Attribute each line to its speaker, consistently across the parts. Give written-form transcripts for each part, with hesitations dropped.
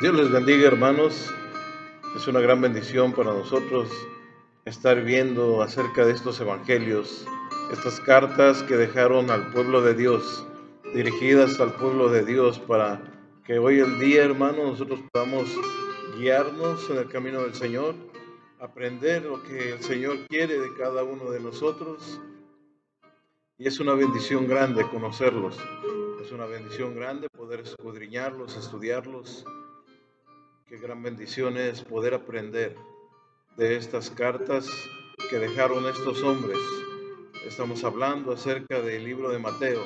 Speaker 1: Dios les bendiga, hermanos. Es una gran bendición para nosotros estar viendo acerca de estos evangelios, estas cartas que dejaron al pueblo de Dios, dirigidas al pueblo de Dios, para que hoy el día, hermanos, nosotros podamos guiarnos en el camino del Señor, aprender lo que el Señor quiere de cada uno de nosotros. Y es una bendición grande conocerlos. Es una bendición grande poder escudriñarlos, estudiarlos. Qué gran bendición es poder aprender de estas cartas que dejaron estos hombres. Estamos hablando acerca del libro de Mateo,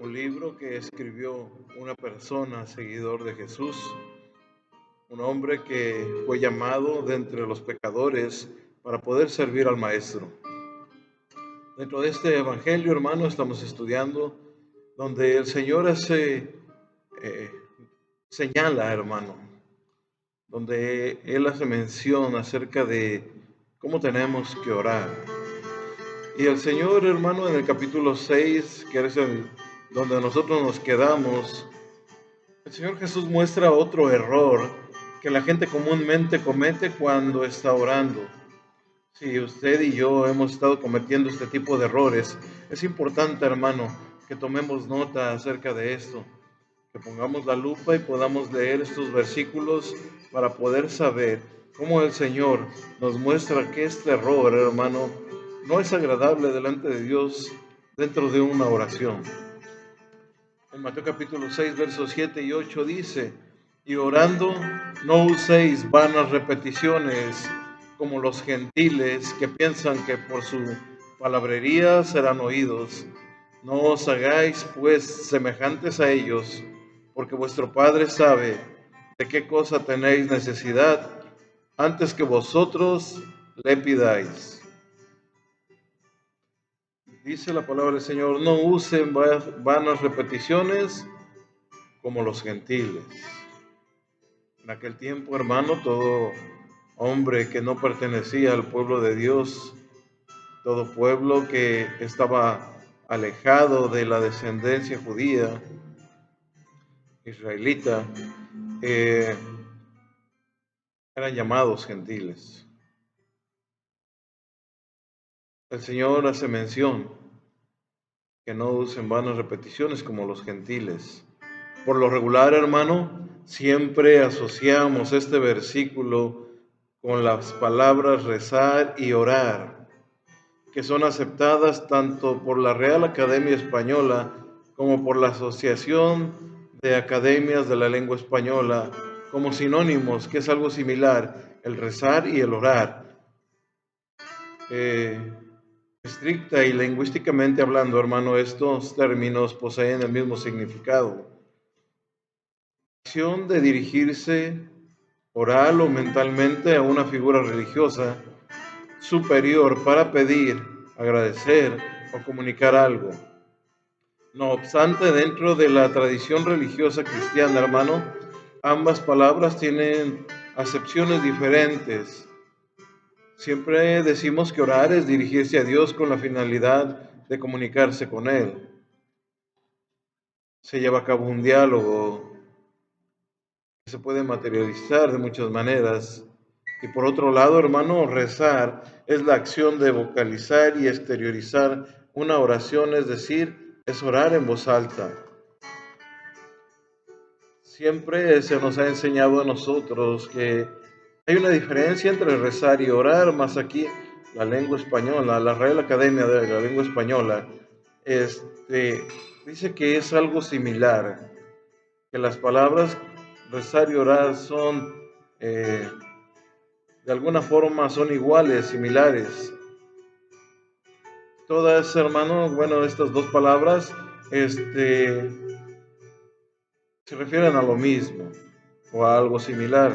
Speaker 1: un libro que escribió una persona, seguidor de Jesús, un hombre que fue llamado de entre los pecadores para poder servir al Maestro. Dentro de este evangelio, hermano, estamos estudiando donde el Señor señala, hermano, donde Él hace mención acerca de cómo tenemos que orar. Y el Señor, hermano, en el capítulo 6, que es donde nosotros nos quedamos, el Señor Jesús muestra otro error que la gente comúnmente comete cuando está orando. Si usted y yo hemos estado cometiendo este tipo de errores, es importante, hermano, que tomemos nota acerca de esto, que pongamos la lupa y podamos leer estos versículos para poder saber cómo el Señor nos muestra que este error, hermano, no es agradable delante de Dios dentro de una oración. En Mateo capítulo 6, versos 7 y 8 dice: y orando no uséis vanas repeticiones como los gentiles que piensan que por su palabrería serán oídos. No os hagáis pues semejantes a ellos, porque vuestro Padre sabe de qué cosa tenéis necesidad antes que vosotros le pidáis. Dice la palabra del Señor: no usen vanas repeticiones como los gentiles. En aquel tiempo, hermano, todo hombre que no pertenecía al pueblo de Dios, todo pueblo que estaba alejado de la descendencia judía, israelita, eran llamados gentiles. El Señor hace mención que no usen vanas repeticiones como los gentiles. Por lo regular, hermano, siempre asociamos este versículo con las palabras rezar y orar, que son aceptadas tanto por la Real Academia Española como por la Asociación de Academias de la Lengua Española como sinónimos, que es algo similar, el rezar y el orar. Estricta y lingüísticamente hablando, hermano, estos términos poseen el mismo significado. Acción de dirigirse oral o mentalmente a una figura religiosa superior para pedir, agradecer o comunicar algo. No obstante, dentro de la tradición religiosa cristiana, hermano, ambas palabras tienen acepciones diferentes. Siempre decimos que orar es dirigirse a Dios con la finalidad de comunicarse con Él. Se lleva a cabo un diálogo que se puede materializar de muchas maneras. Y por otro lado, hermano, rezar es la acción de vocalizar y exteriorizar una oración, es decir, es orar en voz alta. Siempre se nos ha enseñado a nosotros que hay una diferencia entre rezar y orar, más aquí la lengua española, la Real Academia de la Lengua Española, dice que es algo similar, que las palabras rezar y orar son, de alguna forma, son iguales, similares. Todas, hermanos, bueno, estas dos palabras, se refieren a lo mismo o a algo similar.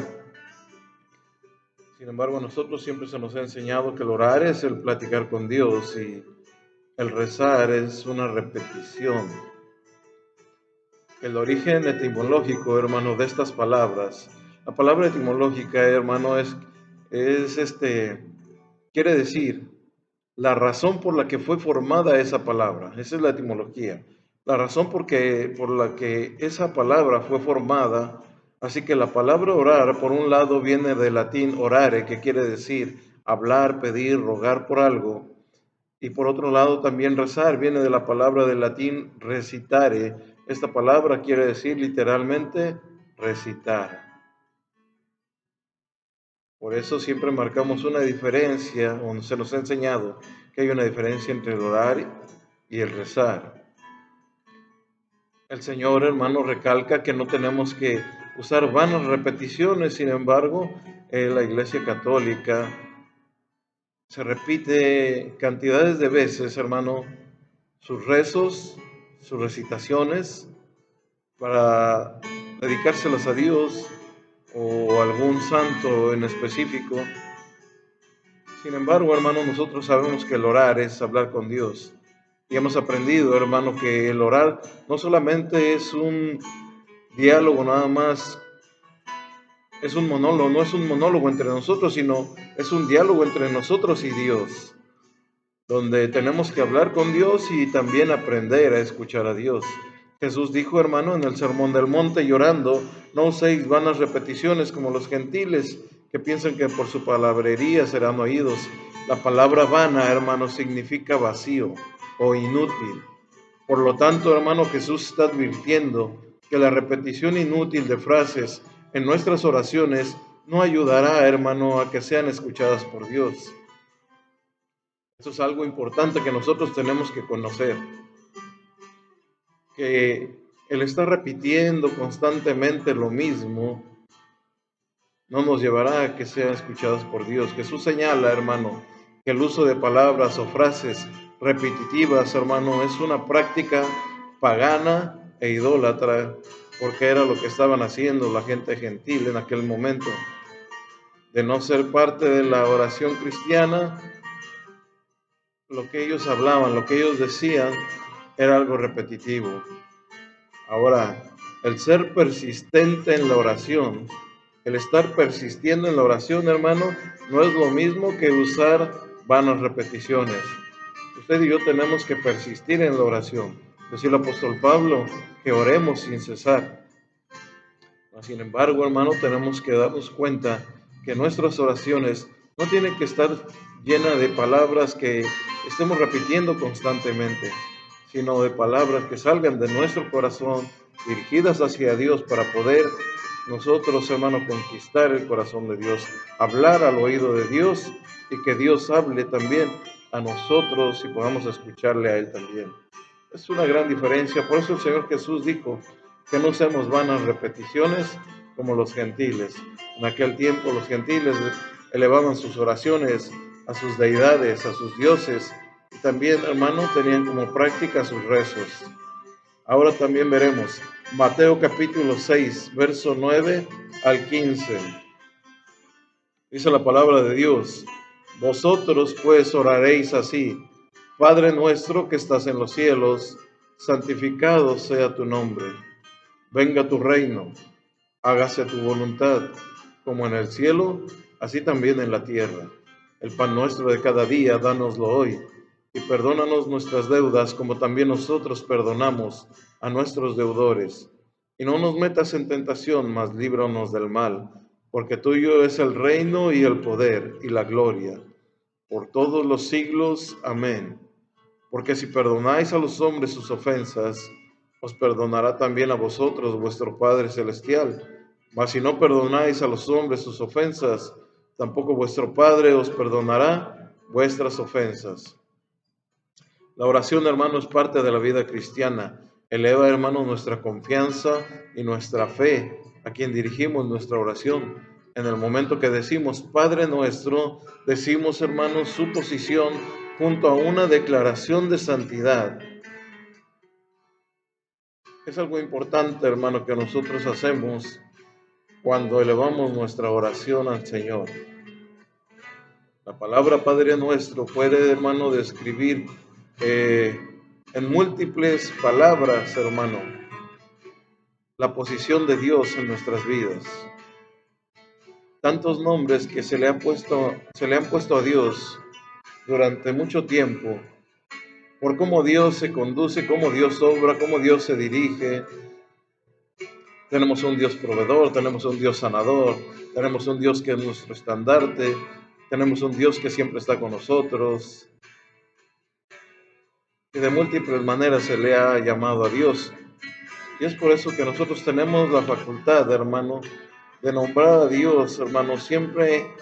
Speaker 1: Sin embargo, a nosotros siempre se nos ha enseñado que el orar es el platicar con Dios y el rezar es una repetición. El origen etimológico, hermano, de estas palabras, la palabra etimológica, hermano, quiere decir la razón por la que fue formada esa palabra. Esa es la etimología. La razón por la que esa palabra fue formada Así que la palabra orar, por un lado, viene del latín orare, que quiere decir hablar, pedir, rogar por algo. Y por otro lado, también rezar viene de la palabra del latín recitare. Esta palabra quiere decir literalmente recitar. Por eso siempre marcamos una diferencia, o se nos ha enseñado que hay una diferencia entre el orar y el rezar. El Señor, hermano, recalca que no tenemos que usar vanas repeticiones. Sin embargo, en la Iglesia Católica se repite cantidades de veces, hermano, sus rezos, sus recitaciones, para dedicárselas a Dios o a algún santo en específico. Sin embargo, hermano, nosotros sabemos que el orar es hablar con Dios. Y hemos aprendido, hermano, que el orar no solamente es un diálogo nada más, es un monólogo, no es un monólogo entre nosotros, sino es un diálogo entre nosotros y Dios, donde tenemos que hablar con Dios y también aprender a escuchar a Dios. Jesús dijo, hermano, en el Sermón del Monte, llorando, no uséis vanas repeticiones como los gentiles, que piensan que por su palabrería serán oídos. La palabra vana, hermano, significa vacío o inútil. Por lo tanto, hermano, Jesús está advirtiendo que la repetición inútil de frases en nuestras oraciones no ayudará, hermano, a que sean escuchadas por Dios. Esto es algo importante que nosotros tenemos que conocer, que el estar repitiendo constantemente lo mismo no nos llevará a que sean escuchadas por Dios. Jesús señala, hermano, que el uso de palabras o frases repetitivas, hermano, es una práctica pagana e idólatra, porque era lo que estaban haciendo la gente gentil en aquel momento. De no ser parte de la oración cristiana, lo que ellos hablaban, lo que ellos decían, era algo repetitivo. Ahora, el ser persistente en la oración, el estar persistiendo en la oración, hermano, no es lo mismo que usar vanas repeticiones. Usted y yo tenemos que persistir en la oración. Decía el apóstol Pablo que oremos sin cesar. Sin embargo, hermano, tenemos que darnos cuenta que nuestras oraciones no tienen que estar llenas de palabras que estemos repitiendo constantemente, sino de palabras que salgan de nuestro corazón, dirigidas hacia Dios para poder nosotros, hermano, conquistar el corazón de Dios, hablar al oído de Dios y que Dios hable también a nosotros y podamos escucharle a Él también. Es una gran diferencia. Por eso el Señor Jesús dijo que no seamos vanas repeticiones como los gentiles. En aquel tiempo los gentiles elevaban sus oraciones a sus deidades, a sus dioses, y también, hermano, tenían como práctica sus rezos. Ahora también veremos Mateo capítulo 6, verso 9 al 15. Dice la palabra de Dios: vosotros pues oraréis así: Padre nuestro que estás en los cielos, santificado sea tu nombre. Venga tu reino, hágase tu voluntad, como en el cielo, así también en la tierra. El pan nuestro de cada día, dánoslo hoy, y perdónanos nuestras deudas, como también nosotros perdonamos a nuestros deudores. Y no nos metas en tentación, mas líbranos del mal, porque tuyo es el reino y el poder y la gloria, por todos los siglos. Amén. Porque si perdonáis a los hombres sus ofensas, os perdonará también a vosotros vuestro Padre Celestial. Mas si no perdonáis a los hombres sus ofensas, tampoco vuestro Padre os perdonará vuestras ofensas. La oración, hermano, es parte de la vida cristiana. Eleva, hermano, nuestra confianza y nuestra fe a quien dirigimos nuestra oración. En el momento que decimos Padre nuestro, decimos, hermano, su posición junto a una declaración de santidad. Es algo importante, hermano, que nosotros hacemos cuando elevamos nuestra oración al Señor. La palabra Padre nuestro puede, hermano, describir en múltiples palabras, hermano, la posición de Dios en nuestras vidas. Tantos nombres que se le han puesto a Dios durante mucho tiempo, por cómo Dios se conduce, cómo Dios obra, cómo Dios se dirige. Tenemos un Dios proveedor, tenemos un Dios sanador, tenemos un Dios que es nuestro estandarte, tenemos un Dios que siempre está con nosotros. Y de múltiples maneras se le ha llamado a Dios. Y es por eso que nosotros tenemos la facultad, hermano, de nombrar a Dios, hermano, siempre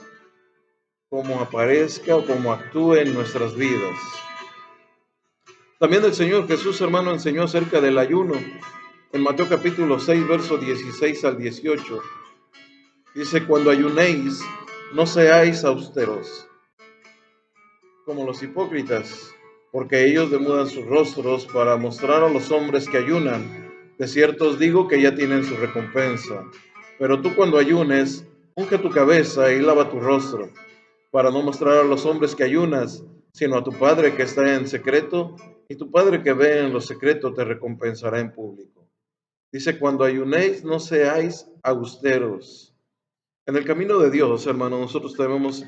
Speaker 1: como aparezca o como actúe en nuestras vidas. También el Señor Jesús, hermano, enseñó acerca del ayuno. En Mateo capítulo 6, verso 16 al 18. Dice, cuando ayunéis, no seáis austeros, como los hipócritas, porque ellos demudan sus rostros para mostrar a los hombres que ayunan. De cierto os digo que ya tienen su recompensa. Pero tú cuando ayunes, unge tu cabeza y lava tu rostro, para no mostrar a los hombres que ayunas, sino a tu Padre que está en secreto, y tu Padre que ve en lo secreto te recompensará en público. Dice, cuando ayunéis, no seáis austeros. En el camino de Dios, hermano, nosotros debemos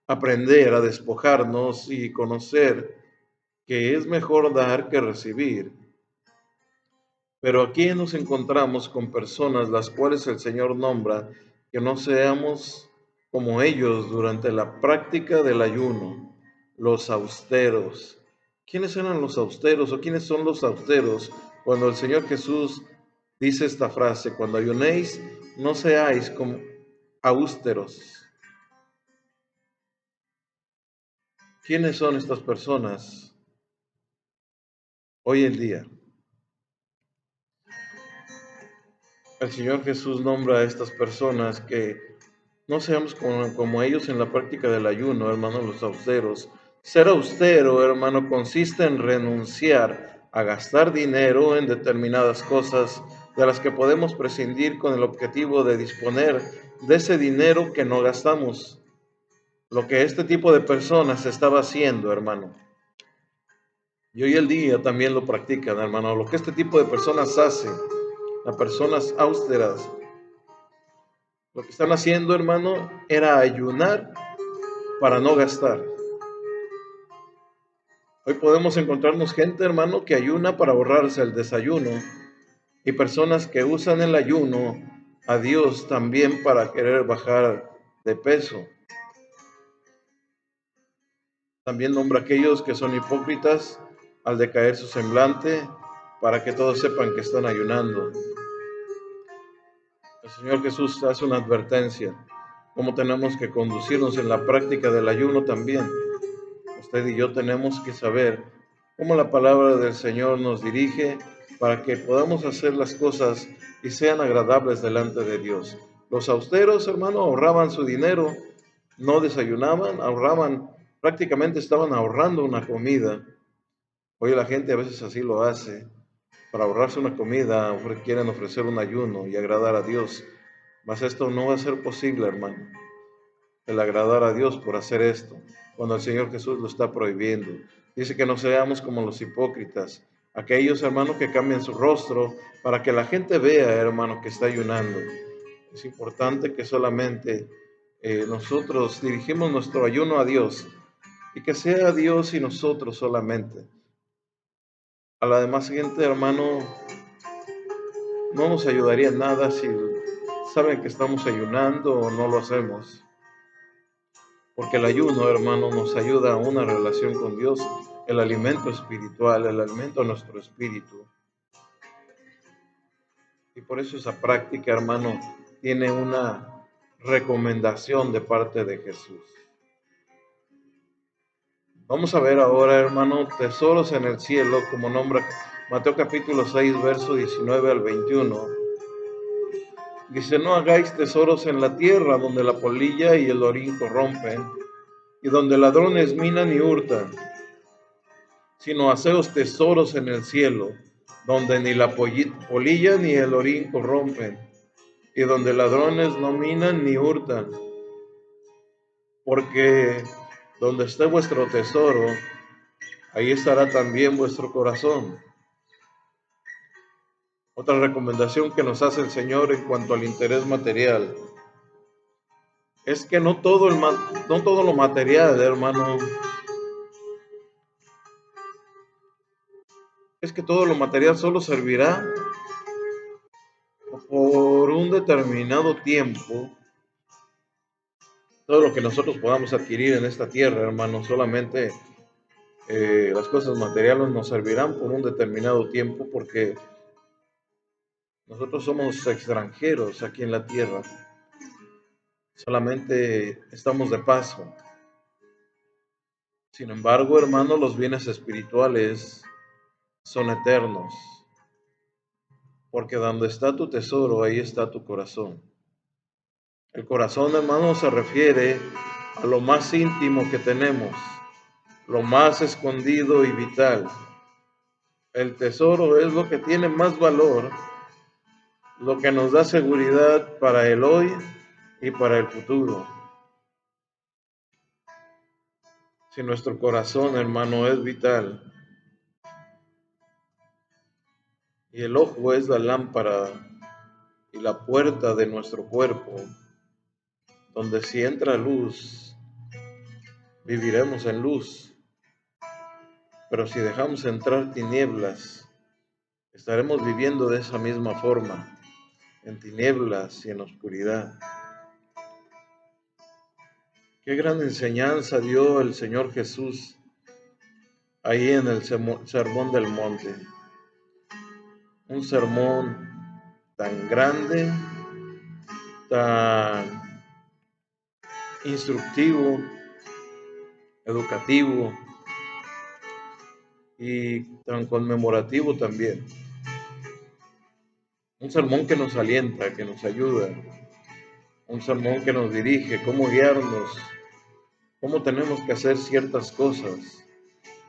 Speaker 1: aprender a despojarnos y conocer que es mejor dar que recibir. Pero aquí nos encontramos con personas las cuales el Señor nombra que no seamos como ellos durante la práctica del ayuno, los austeros. ¿Quiénes eran los austeros o quiénes son los austeros cuando el Señor Jesús dice esta frase, cuando ayunéis, no seáis como austeros? ¿Quiénes son estas personas hoy en día? El Señor Jesús nombra a estas personas que no seamos como ellos en la práctica del ayuno, hermano, los austeros. Ser austero, hermano, consiste en renunciar a gastar dinero en determinadas cosas de las que podemos prescindir con el objetivo de disponer de ese dinero que no gastamos. Lo que este tipo de personas estaba haciendo, hermano. Y hoy el día también lo practican, hermano. Lo que este tipo de personas hacen, las personas austeras, lo que están haciendo, hermano, era ayunar para no gastar. Hoy podemos encontrarnos gente, hermano, que ayuna para ahorrarse el desayuno y personas que usan el ayuno a Dios también para querer bajar de peso. También nombra a aquellos que son hipócritas al decaer su semblante para que todos sepan que están ayunando. El Señor Jesús hace una advertencia, cómo tenemos que conducirnos en la práctica del ayuno también. Usted y yo tenemos que saber cómo la palabra del Señor nos dirige para que podamos hacer las cosas y sean agradables delante de Dios. Los austeros, hermano, ahorraban su dinero, no desayunaban, ahorraban, prácticamente estaban ahorrando una comida. Hoy la gente a veces así lo hace. Para ahorrarse una comida, quieren ofrecer un ayuno y agradar a Dios. Mas esto no va a ser posible, hermano, el agradar a Dios por hacer esto, cuando el Señor Jesús lo está prohibiendo. Dice que no seamos como los hipócritas, aquellos hermanos que cambian su rostro para que la gente vea, hermano, que está ayunando. Es importante que solamente nosotros dirigimos nuestro ayuno a Dios y que sea Dios y nosotros solamente. A la demás gente, hermano, no nos ayudaría en nada si saben que estamos ayunando o no lo hacemos. Porque el ayuno, hermano, nos ayuda a una relación con Dios, el alimento espiritual, el alimento a nuestro espíritu. Y por eso esa práctica, hermano, tiene una recomendación de parte de Jesús. Vamos a ver ahora, hermano, tesoros en el cielo, como nombra Mateo capítulo 6, verso 19 al 21. Dice, no hagáis tesoros en la tierra, donde la polilla y el orín corrompen, y donde ladrones minan y hurtan, sino haceos tesoros en el cielo, donde ni la polilla ni el orín corrompen, y donde ladrones no minan ni hurtan, porque donde esté vuestro tesoro, ahí estará también vuestro corazón. Otra recomendación que nos hace el Señor en cuanto al interés material es que no todo lo material, hermano, es que todo lo material solo servirá por un determinado tiempo, todo lo que nosotros podamos adquirir en esta tierra, hermano, solamente las cosas materiales nos servirán por un determinado tiempo, porque nosotros somos extranjeros aquí en la tierra, solamente estamos de paso. Sin embargo, hermano, los bienes espirituales son eternos, porque donde está tu tesoro, ahí está tu corazón. El corazón, hermano, se refiere a lo más íntimo que tenemos, lo más escondido y vital. El tesoro es lo que tiene más valor, lo que nos da seguridad para el hoy y para el futuro. Si nuestro corazón, hermano, es vital y el ojo es la lámpara y la puerta de nuestro cuerpo, donde si entra luz, viviremos en luz, pero si dejamos entrar tinieblas, estaremos viviendo de esa misma forma, en tinieblas y en oscuridad. Qué gran enseñanza dio el Señor Jesús ahí en el Sermón del Monte. Un sermón tan grande, tan instructivo, educativo y tan conmemorativo también. Un sermón que nos alienta, que nos ayuda, un sermón que nos dirige, cómo guiarnos, cómo tenemos que hacer ciertas cosas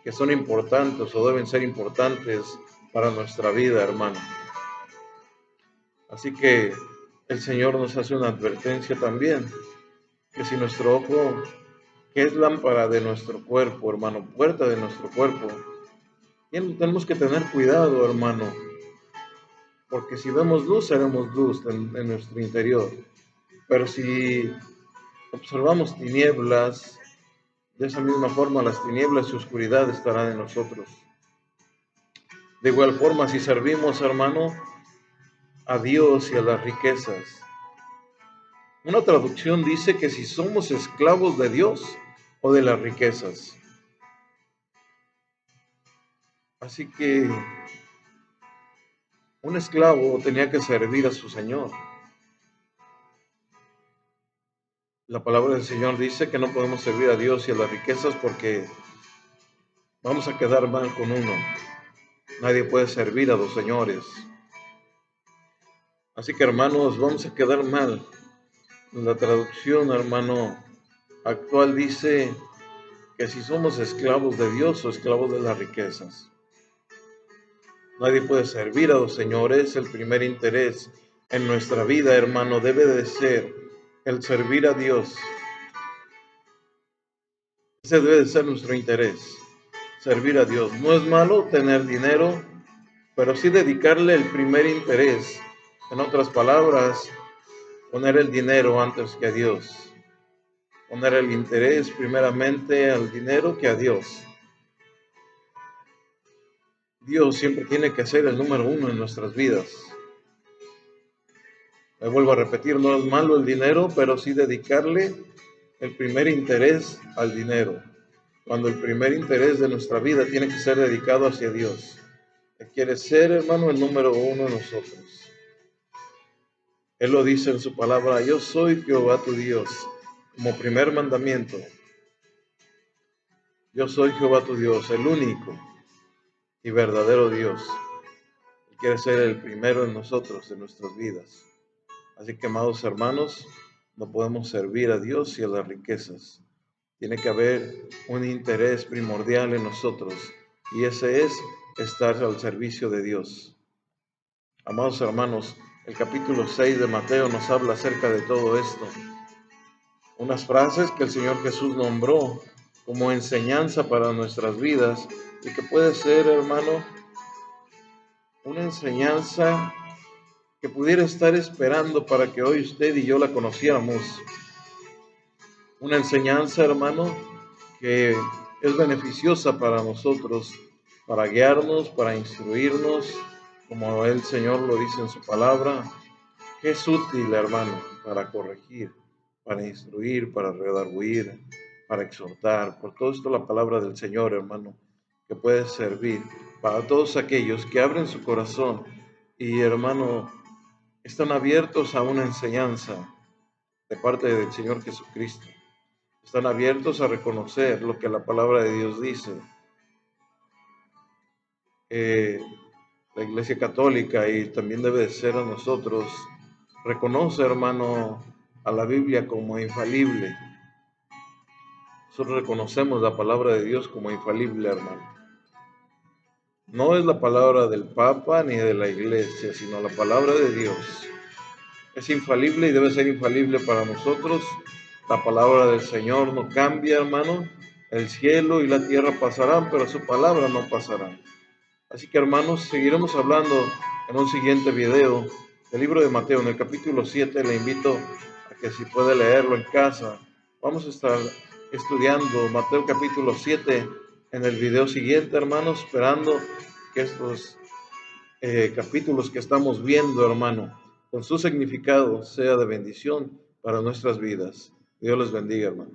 Speaker 1: que son importantes o deben ser importantes para nuestra vida, hermano. Así que el Señor nos hace una advertencia también, que si nuestro ojo, que es lámpara de nuestro cuerpo, hermano, puerta de nuestro cuerpo, tenemos que tener cuidado, hermano, porque si vemos luz, seremos luz en nuestro interior. Pero si observamos tinieblas, de esa misma forma las tinieblas y oscuridad estarán en nosotros. De igual forma, si servimos, hermano, a Dios y a las riquezas. Una traducción dice que si somos esclavos de Dios o de las riquezas. Así que un esclavo tenía que servir a su Señor. La palabra del Señor dice que no podemos servir a Dios y a las riquezas porque vamos a quedar mal con uno. Nadie puede servir a dos señores. Así que, hermanos, vamos a quedar mal. La traducción, hermano, actual dice que si somos esclavos de Dios o esclavos de las riquezas. Nadie puede servir a dos señores. El primer interés en nuestra vida, hermano, debe de ser el servir a Dios. Ese debe de ser nuestro interés, servir a Dios. No es malo tener dinero, pero sí dedicarle el primer interés. En otras palabras, poner el dinero antes que a Dios. Poner el interés primeramente al dinero que a Dios. Dios siempre tiene que ser el número uno en nuestras vidas. Me vuelvo a repetir, no es malo el dinero, pero sí dedicarle el primer interés al dinero. Cuando el primer interés de nuestra vida tiene que ser dedicado hacia Dios. Él quiere ser, hermano, el número uno en nosotros. Él lo dice en su palabra, yo soy Jehová tu Dios, como primer mandamiento. Yo soy Jehová tu Dios, el único y verdadero Dios. Él quiere ser el primero en nosotros, en nuestras vidas. Así que, amados hermanos, no podemos servir a Dios y a las riquezas. Tiene que haber un interés primordial en nosotros, y ese es estar al servicio de Dios. Amados hermanos, el capítulo 6 de Mateo nos habla acerca de todo esto. Unas frases que el Señor Jesús nombró como enseñanza para nuestras vidas y que puede ser, hermano, una enseñanza que pudiera estar esperando para que hoy usted y yo la conociéramos. Una enseñanza, hermano, que es beneficiosa para nosotros, para guiarnos, para instruirnos, como el Señor lo dice en su palabra, que es útil, hermano, para corregir, para instruir, para redarguir, para exhortar. Por todo esto la palabra del Señor, hermano, que puede servir para todos aquellos que abren su corazón y, hermano, están abiertos a una enseñanza de parte del Señor Jesucristo. Están abiertos a reconocer lo que la palabra de Dios dice. La Iglesia Católica, y también debe de ser a nosotros, reconoce, hermano, a la Biblia como infalible. Nosotros reconocemos la palabra de Dios como infalible, hermano. No es la palabra del Papa ni de la Iglesia, sino la palabra de Dios. Es infalible y debe ser infalible para nosotros. La palabra del Señor no cambia, hermano. El cielo y la tierra pasarán, pero su palabra no pasará. Así que, hermanos, seguiremos hablando en un siguiente video del libro de Mateo, en el capítulo 7. Le invito a que si puede leerlo en casa. Vamos a estar estudiando Mateo capítulo 7 en el video siguiente, hermanos, esperando que estos capítulos que estamos viendo, hermano, con su significado sea de bendición para nuestras vidas. Dios les bendiga, hermano.